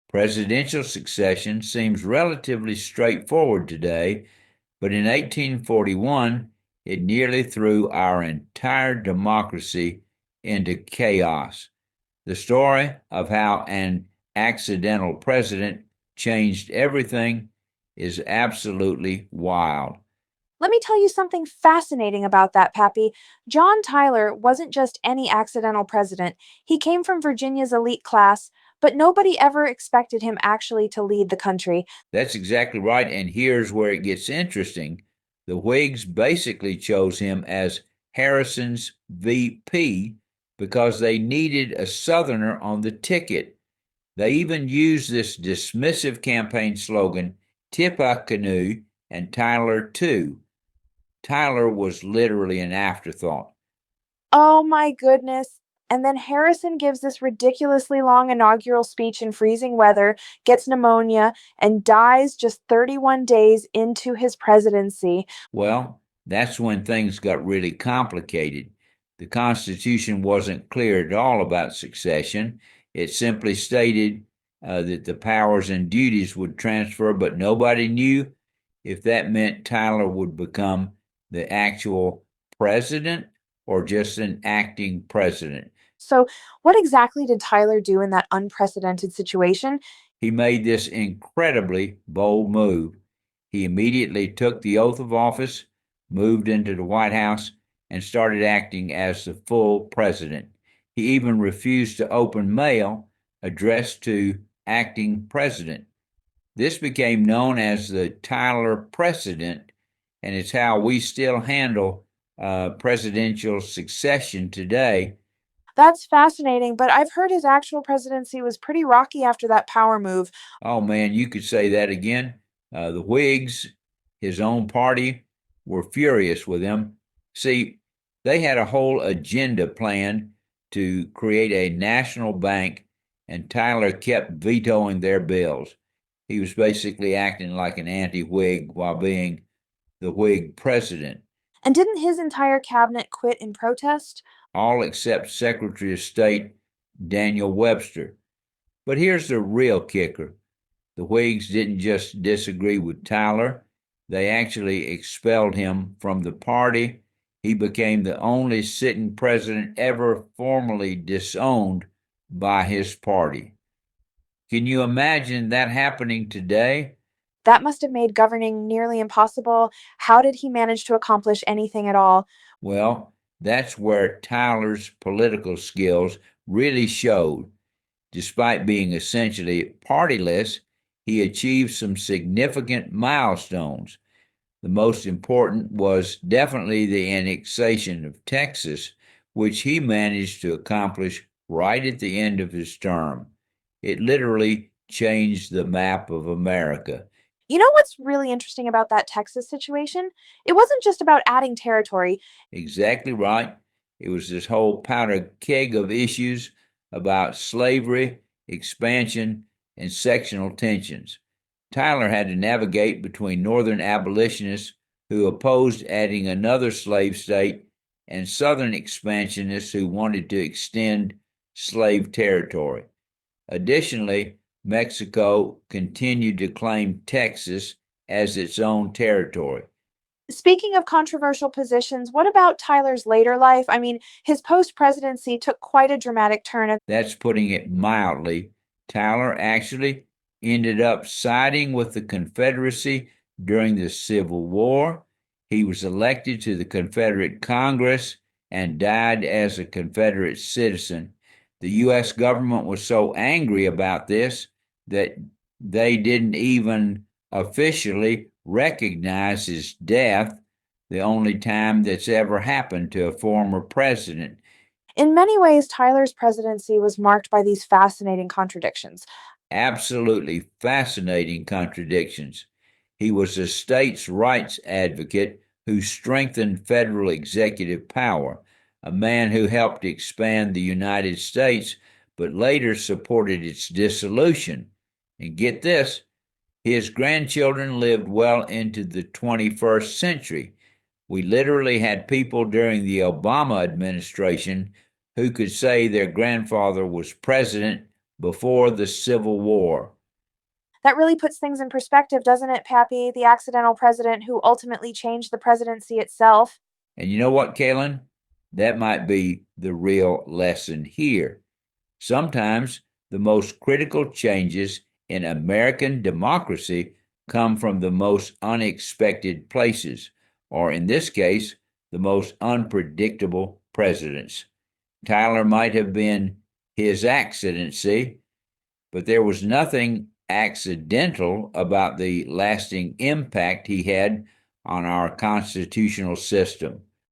Presidential succession seems relatively straightforward today, but in 1841, it nearly threw our entire democracy into chaos. The story of how an accidental president changed everything is absolutely wild. Let me tell you something fascinating about that, Pappy. John Tyler wasn't just any accidental president. He came from Virginia's elite class, but nobody ever expected him actually to lead the country. That's exactly right, and here's where it gets interesting. The Whigs basically chose him as Harrison's VP because they needed a Southerner on the ticket. They even used this dismissive campaign slogan, Tippecanoe and Tyler Too. Tyler was literally an afterthought. Oh my goodness. And then Harrison gives this ridiculously long inaugural speech in freezing weather, gets pneumonia, and dies just 31 days into his presidency. Well, that's when things got really complicated. The Constitution wasn't clear at all about succession. It simply stated that the powers and duties would transfer, but nobody knew if that meant Tyler would become the actual president or just an acting president. So, what exactly did Tyler do in that unprecedented situation? He made this incredibly bold move. He immediately took the oath of office, moved into the White House, and started acting as the full president. He even refused to open mail addressed to acting president. This became known as the Tyler precedent, and it's how we still handle presidential succession today. That's fascinating, but I've heard his actual presidency was pretty rocky after that power move. Oh man, you could say that again. The Whigs, his own party, were furious with him. See, they had a whole agenda planned to create a national bank, and Tyler kept vetoing their bills. He was basically acting like an anti Whig while being the Whig president, And didn't his entire cabinet quit in protest? all except Secretary of State Daniel Webster. But here's the real kicker. The Whigs didn't just disagree with Tyler, they actually expelled him from the party. He became the only sitting president ever formally disowned by his party. Can you imagine that happening today? That must have made governing nearly impossible. How did he manage to accomplish anything at all? Well, that's where Tyler's political skills really showed. Despite being essentially partyless, he achieved some significant milestones. The most important was definitely the annexation of Texas, which he managed to accomplish right at the end of his term. It literally changed the map of America. You know what's really interesting about that Texas situation? It wasn't just about adding territory. Exactly right. It was this whole powder keg of issues about slavery, expansion, and sectional tensions. Tyler had to navigate between Northern abolitionists who opposed adding another slave state and Southern expansionists who wanted to extend slave territory. Additionally, Mexico continued to claim Texas as its own territory. Speaking of controversial positions, what about Tyler's later life? I mean, his post presidency took quite a dramatic turn. That's putting it mildly. Tyler actually ended up siding with the Confederacy during the Civil War. He was elected to the Confederate Congress and died as a Confederate citizen. The U.S. government was so angry about this that they didn't even officially recognize his death, the only time that's ever happened to a former president. In many ways, Tyler's presidency was marked by these fascinating contradictions. Absolutely fascinating contradictions. He was a states' rights advocate who strengthened federal executive power, a man who helped expand the United States but later supported its dissolution. And get this, his grandchildren lived well into the 21st century. We literally had people during the Obama administration who could say their grandfather was president before the Civil War. That really puts things in perspective, doesn't it, Pappy? The accidental president who ultimately changed the presidency itself. And you know what, Kalin? That might be the real lesson here. Sometimes the most critical changes in American democracy come from the most unexpected places, or in this case, the most unpredictable presidents. Tyler might have been his accidency, but there was nothing accidental about the lasting impact he had on our constitutional system.